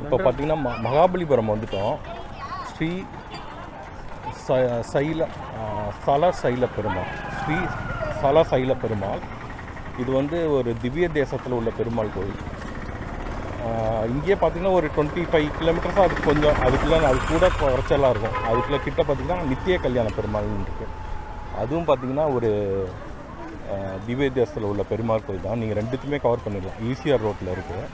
இப்போ பார்த்தீங்கன்னா மகாபலிபுரம் வந்துட்டோம். ஸ்ரீ சைல பெருமாள், ஸ்ரீ சைல பெருமாள். இது வந்து ஒரு திவ்ய தேசத்தில் உள்ள பெருமாள் கோயில். இங்கேயே பார்த்தீங்கன்னா ஒரு 25 கிலோமீட்டர்ஸ் அதுக்குள்ளே அது கூட குறைச்சலாக இருக்கும். அதுக்குள்ளே கிட்ட பார்த்திங்கன்னா நித்திய கல்யாண பெருமாள்னு இருக்குது. அதுவும் பார்த்திங்கன்னா ஒரு திவ்ய தேசத்தில் உள்ள பெருமாள் கோயில் தான். நீங்கள் ரெண்டுத்துமே கவர் பண்ணிடலாம். ஈசிஆர் ரோட்டில் இருக்குது.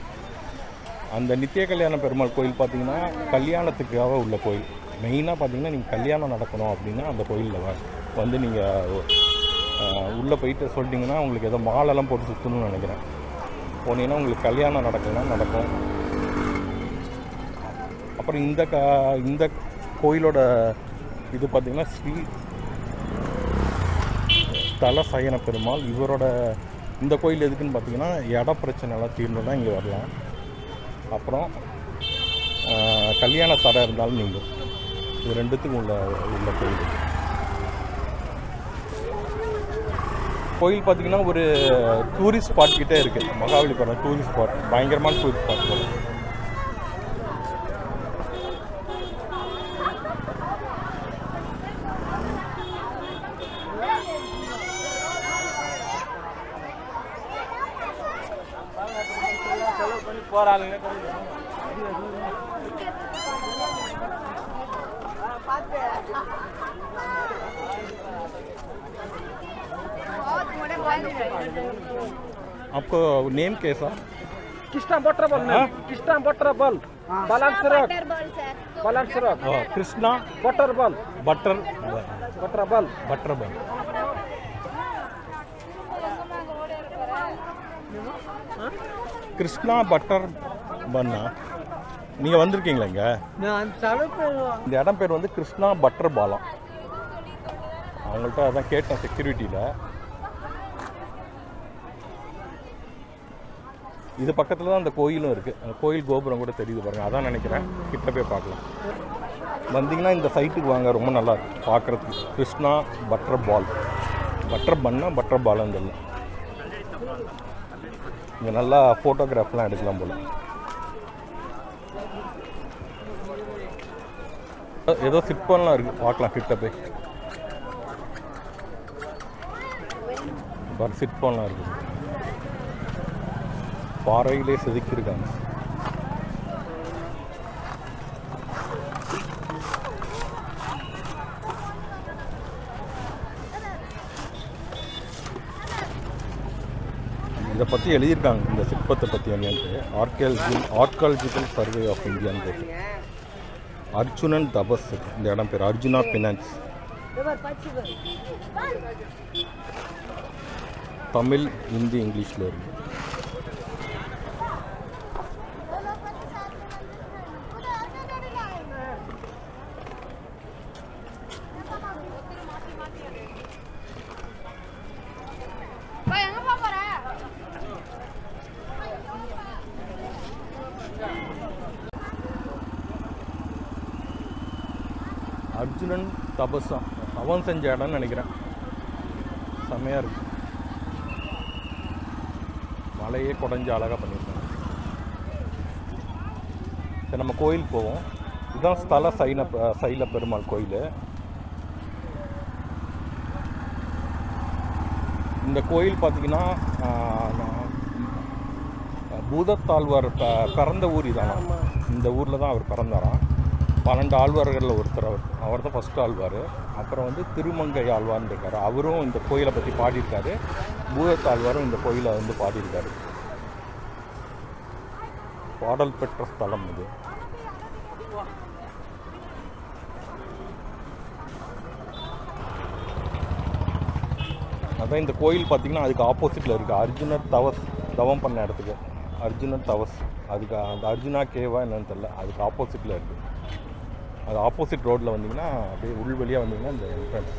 அந்த நித்திய கல்யாண பெருமாள் கோயில் பார்த்திங்கன்னா கல்யாணத்துக்காக உள்ள கோயில். மெயினாக பார்த்திங்கன்னா நீங்கள் கல்யாணம் நடக்கணும் அப்படின்னா அந்த கோயிலில் வந்து நீங்கள் உள்ளே போயிட்டு சொல்லிட்டிங்கன்னா உங்களுக்கு ஏதோ மாலெல்லாம் போட்டு சுற்றணும்னு நினைக்கிறேன். போனீங்கன்னா உங்களுக்கு கல்யாணம் நடக்கும். அப்புறம் இந்த கோயிலோட இது பார்த்திங்கன்னா ஸ்ரீ சைன பெருமாள். இவரோட இந்த கோயில் எதுக்குன்னு பார்த்தீங்கன்னா இட பிரச்சனைலாம் தீர்ந்துனா இங்கே வரலாம். அப்புறம் கல்யாண தடை இருந்தாலும் நீங்கள் இது ரெண்டுத்துக்கும் உள்ள கோயில் பார்த்திங்கன்னா ஒரு டூரிஸ்ட் ஸ்பாட் கிட்டே இருக்குது. மகாபலிபுரம் டூரிஸ்ட் ஸ்பாட், பயங்கரமான டூரிஸ்ட் ஸ்பாட் போல. போகிறாளுங்க आपको नेम कैसा? कृष्णा बटर बल है। कृष्णा बटर बल बालांस रॉक कृष्णा बटर बल கிருஷ்ணா பட்டர் பன்னா. நீங்கள் வந்திருக்கீங்களா இங்கே? இந்த இடம் பேர் வந்து கிருஷ்ணா பட்டர் பாலம். அவங்கள்ட்ட அதான் கேட்டேன் செக்யூரிட்டியில். இது பக்கத்தில் தான் அந்த கோயிலும் இருக்குது. அந்த கோயில் கோபுரம் கூட தெரியுது பாருங்கள். அதான் நினைக்கிறேன். கிட்ட போய் பார்க்கலாம். வந்தீங்கன்னா இந்த சைட்டுக்கு வாங்க, ரொம்ப நல்லாயிருக்கு பார்க்குறதுக்கு. கிருஷ்ணா பட்டர் பன்னா பட்டர் பாலம் தெரியல. இங்கே நல்லா ஃபோட்டோகிராஃப்லாம் எடுக்கலாம் போல். ஏதோ சிற்பம்லாம் இருக்குது, பார்க்கலாம் கிட்ட போய். சிற்பம்லாம் இருக்குது, பாறையிலே செதுக்கியிருக்காங்க. இதை பற்றி எழுதியிருக்காங்க, இந்த சிற்பத்தை பற்றி என்னன்ட்டு. ஆர்கியாலஜிக்கல் சர்வே ஆஃப் இந்தியான்னு போட்டு. அர்ஜுனன் தபஸ், இந்த இடம் பேர் அர்ஜுனா பினான்ஸ். தமிழ், ஹிந்தி, இங்கிலீஷில் இருக்குது. அர்ஜுனன் தபஸா அவன் செஞ்ச இடம்னு நினைக்கிறேன். செம்மையாக இருக்கு. மலையே குடஞ்சி அழகாக பண்ணியிருக்காங்க. சரி, நம்ம கோயில் போவோம். இதுதான் சைல பெருமாள் கோயில். இந்த கோயில் பார்த்திங்கன்னா பூதத்தாழ்வார் பிறந்த ஊர் இதானா. இந்த ஊரில் தான் அவர் பிறந்தாராம். 12 ஆழ்வார்களில் ஒருத்தர் அவர் தான் ஃபஸ்ட்டு ஆழ்வார். அப்புறம் வந்து திருமங்கை ஆழ்வார்னு இருக்கார். அவரும் இந்த கோயிலை பற்றி பாடியிருக்காரு. பூதத்தாழ்வாரும் இந்த கோயிலை வந்து பாடியிருக்காரு. பாடல் பெற்ற ஸ்தலம் இது. அதான் இந்த கோயில் பார்த்திங்கன்னா அதுக்கு ஆப்போசிட்டில் இருக்குது. அர்ஜுனர் தவம் பண்ண இடத்துக்கு அர்ஜுனர் தவஸ். அதுக்கு அந்த அர்ஜுனா கேவா என்னன்னு தெரியல. அதுக்கு ஆப்போசிட்டில் இருக்குது. அது ஆப்போசிட் ரோட்டில் வந்தீங்கன்னா அப்படியே உள் வழியாக வந்தீங்கன்னா இந்த என்ட்ரன்ஸ்.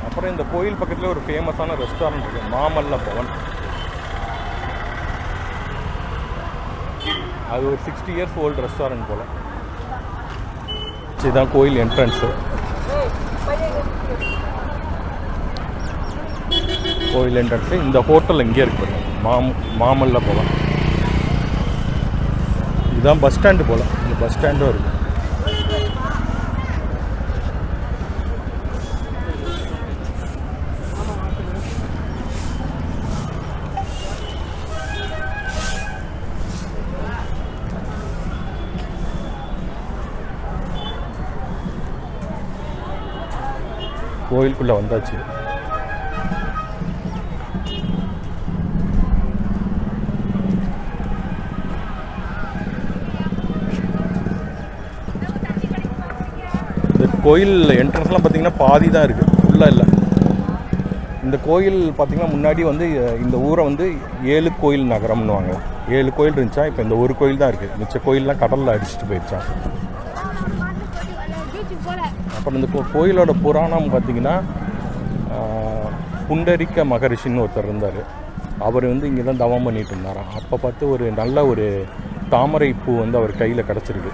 அப்புறம் இந்த கோயில் பக்கத்தில் ஒரு ஃபேமஸான ரெஸ்டாரண்ட் இருக்குது, மாமல்ல பவன். அது ஒரு 60 இயர்ஸ் ஓல்டு ரெஸ்டாரண்ட் போல். இதுதான் கோயில் என்ட்ரன்ஸு. கோயில் என்ட்ரன்ஸு. இந்த ஹோட்டல் எங்கே இருக்கு மாமல்ல போகலாம். இதுதான் பஸ் ஸ்டாண்டு போல். இந்த பஸ் ஸ்டாண்டும் இருக்குது. கோயிலுக்குள்ளே வந்தாச்சு. இந்த கோயில் என்ட்ரன்ஸ்லாம் பார்த்திங்கன்னா பாதி தான் இருக்குது, ஃபுல்லாக இல்லை. இந்த கோயில் பார்த்திங்கன்னா முன்னாடி வந்து இந்த ஊரை வந்து 7 கோயில் நகரம்னுவாங்க. 7 கோயில் இருந்துச்சா, இப்போ இந்த ஒரு கோயில் தான் இருக்குது. மிச்ச கோயிலெலாம் கடலில் அடிச்சுட்டு போயிடுச்சான். அப்புறம் இந்த கோயிலோட புராணம் பார்த்திங்கன்னா புண்டரிக்க மகரிஷின்னு ஒருத்தர் இருந்தார். அவர் வந்து இங்கே தான் தவம் பண்ணிட்டு இருந்தாராம். அப்போ பார்த்து ஒரு நல்ல ஒரு தாமரை பூ வந்து அவர் கையில் கிடச்சிருக்கு.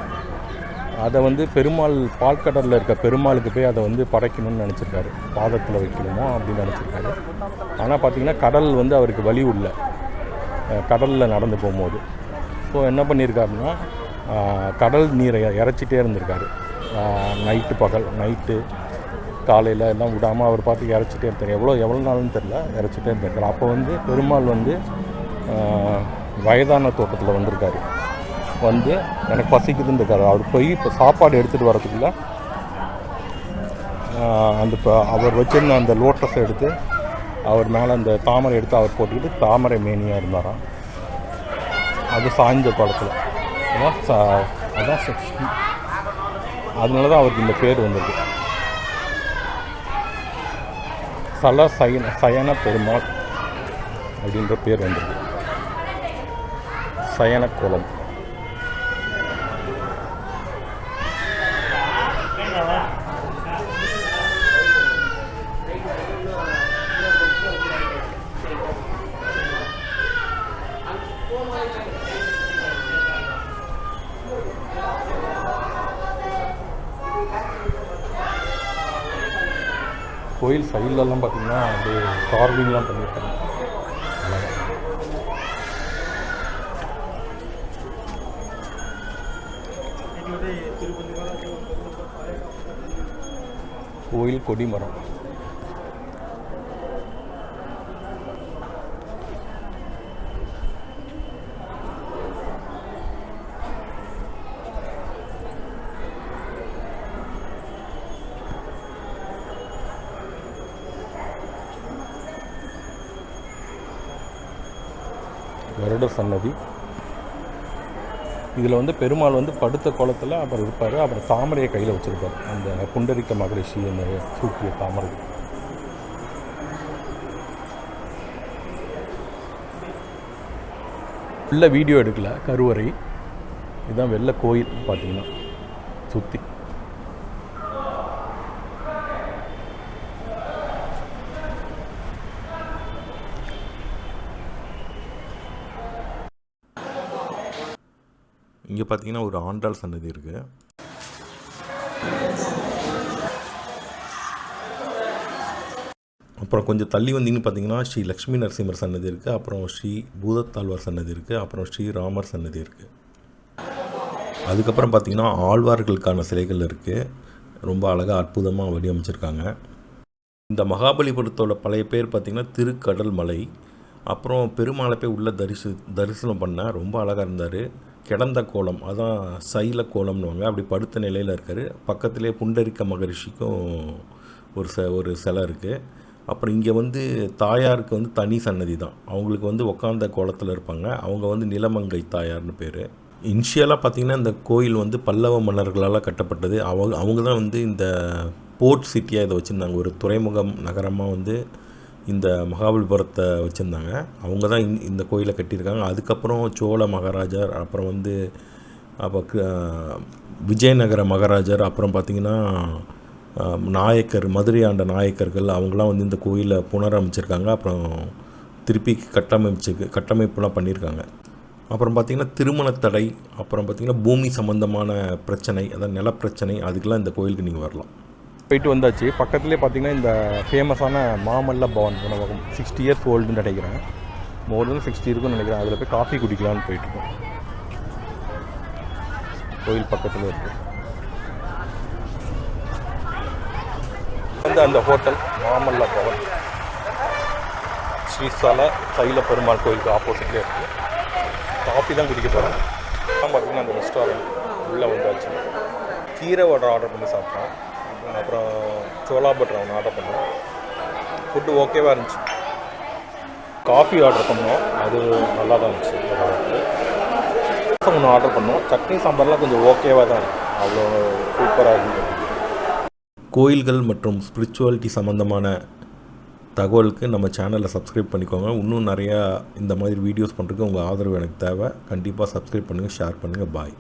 அதை வந்து பெருமாள் பால்கடலில் இருக்க பெருமாளுக்கு போய் அதை வந்து படைக்கணும்னு நினச்சிருக்காரு. பாதத்தில் வைக்கணுமோ அப்படின்னு நினச்சிருக்காரு. ஆனால் பார்த்திங்கன்னா கடல் வந்து அவருக்கு வழி உள்ள கடலில் நடந்து போகும்போது ஸோ என்ன பண்ணியிருக்காருன்னா கடல் நீரை இறைச்சிட்டே இருந்திருக்காரு. நைட்டு காலையில் எல்லாம் விடாமல் அவர் பார்த்து இறைச்சிட்டே இருந்தார். எவ்வளோ நாள்னு தெரில, இறைச்சிட்டே இருந்திருக்காரு. அப்போ வந்து பெருமாள் வந்து வயதான தோட்டத்தில் வந்திருக்காரு. வந்து எனக்கு பசிக்குதுன்னு இருக்காரு. அவர் போய் இப்போ சாப்பாடு எடுத்துகிட்டு வரதுக்குள்ள அந்த அவர் வச்சிருந்த அந்த லோட்டஸை எடுத்து அவர் மேலே அந்த தாமரை எடுத்து அவர் போட்டுக்கிட்டு தாமரை மேனியாக இருந்தாராம். அது சாய்ந்த காலத்தில் அதான் அதனால தான் அவருக்கு இந்த பேர் வந்தது. சயன பெருமாள் அப்படின்ற பேர் வந்தது. சயன கோலம். கோயில் சைட்லலாம் பார்த்திங்கன்னா அப்படியே கார்விங்லாம் பண்ணியிருக்காங்க. கோயில் கொடிமரம். வருட சன்னதி. இதில் வந்து பெருமாள் வந்து படுத்த கோலத்தில் அப்புறம் இருப்பார். அப்புறம் தாமரையை கையில் வச்சுருப்பார். அந்த புண்டரிக்க மகரிஷி அந்த சூக்கிய தாமரை. உள்ள வீடியோ எடுக்கல, கருவறை. இதுதான் வெள்ளை கோயில் பார்த்திங்கன்னா சுற்றி. இங்கே பார்த்தீங்கன்னா ஒரு ஆண்டாள் சன்னதி இருக்குது. அப்புறம் கொஞ்சம் தள்ளி வந்தீங்கன்னு பார்த்தீங்கன்னா ஸ்ரீ லக்ஷ்மி நரசிம்மர் சன்னதி இருக்குது. அப்புறம் ஸ்ரீ பூதத்தாழ்வார் சன்னதி இருக்குது. அப்புறம் ஸ்ரீ ராமர் சன்னதி இருக்குது. அதுக்கப்புறம் பார்த்திங்கன்னா ஆழ்வார்களுக்கான சிலைகள் இருக்குது. ரொம்ப அழகாக அற்புதமாக வடிவமைச்சிருக்காங்க. இந்த மகாபலிபுரத்தோட பழைய பேர் பார்த்திங்கன்னா திருக்கடல் மலை. அப்புறம் பெருமாளை போய் உள்ளே தரிசனம் பண்ண ரொம்ப அழகாக இருந்தார். கிடந்த கோலம், அதான் சைல கோலம்னுவாங்க. அப்படி படுத்த நிலையில் இருக்கார். பக்கத்துலேயே புண்டரிக்க மகரிஷிக்கும் ஒரு சிலை இருக்குது. அப்புறம் இங்கே வந்து தாயாருக்கு வந்து தனி சன்னதி தான். அவங்களுக்கு வந்து உட்காந்த கோலத்தில் இருப்பாங்க. அவங்க வந்து நிலமங்கை தாயார்னு பேர். இனிஷியலாக பார்த்திங்கன்னா இந்த கோயில் வந்து பல்லவ மன்னர்களால் கட்டப்பட்டது. அவங்க தான் வந்து இந்த போர்ட் சிட்டியாக இதை வச்சுருந்தாங்க. ஒரு துறைமுகம் நகரமாக வந்து இந்த மகாபலிபுரத்தை வச்சுருந்தாங்க. அவங்க தான் இந்த கோயிலை கட்டியிருக்காங்க. அதுக்கப்புறம் சோழ மகாராஜர், அப்புறம் வந்து விஜயநகர மகாராஜர், அப்புறம் பார்த்திங்கன்னா நாயக்கர், மதுரை ஆண்ட நாயக்கர்கள், அவங்களாம் வந்து இந்த கோயிலை புனரமைச்சிருக்காங்க. அப்புறம் திருப்பி கட்டமைப்புலாம் பண்ணியிருக்காங்க. அப்புறம் பார்த்திங்கன்னா திருமண தடை, அப்புறம் பார்த்திங்கன்னா பூமி சம்மந்தமான பிரச்சனை, அதாவது நிலப்பிரச்சனை, அதுக்கெலாம் இந்த கோயிலுக்கு நீங்கள் வரலாம். போயிட்டு வந்தாச்சு. பக்கத்துலேயே பார்த்திங்கன்னா இந்த ஃபேமஸான மாமல்ல பவன் உணவகம் 60 இயர்ஸ் ஓல்டுன்னு நினைக்கிறேன், மோர் தென் 60 இருக்குன்னு நினைக்கிறேன். அதில் போய் காஃபி குடிக்கலான்னு போயிட்டுருக்கோம். கோயில் பக்கத்தில் இருக்குது அந்த ஹோட்டல் மாமல்ல பவன், ஸ்ரீ சைல பெருமாள் கோயிலுக்கு ஆப்போசிட்லேயே இருக்குது. காஃபி தான் குடிக்க போகிறோம். பார்த்திங்கன்னா அந்த ரெஸ்டாரண்ட் உள்ளே வந்தாச்சு. கீரை வடை ஆர்டர் பண்ணி சாப்பிட்டோம். அப்புறம் சோலா பட்டர் ஒன்று ஆர்டர் பண்ணோம். ஃபுட்டு ஓகேவாக இருந்துச்சு. காஃபி ஆர்டர் பண்ணோம், அது நல்லா தான் இருந்துச்சு. ஒன்று ஆர்டர் பண்ணோம். சட்னி சாம்பார்லாம் கொஞ்சம் ஓகேவாக தான் இருக்குது, அவ்வளோ சூப்பராக இருக்குது. கோயில்கள் மற்றும் ஸ்பிரிச்சுவாலிட்டி சம்மந்தமான தகவலுக்கு நம்ம சேனலை சப்ஸ்கிரைப் பண்ணிக்கோங்க. இன்னும் நிறையா இந்த மாதிரி வீடியோஸ் பண்ணுறதுக்கு உங்கள் ஆதரவு எனக்கு தேவை. கண்டிப்பாக சப்ஸ்கிரைப் பண்ணுங்கள், ஷேர் பண்ணுங்கள். பாய்.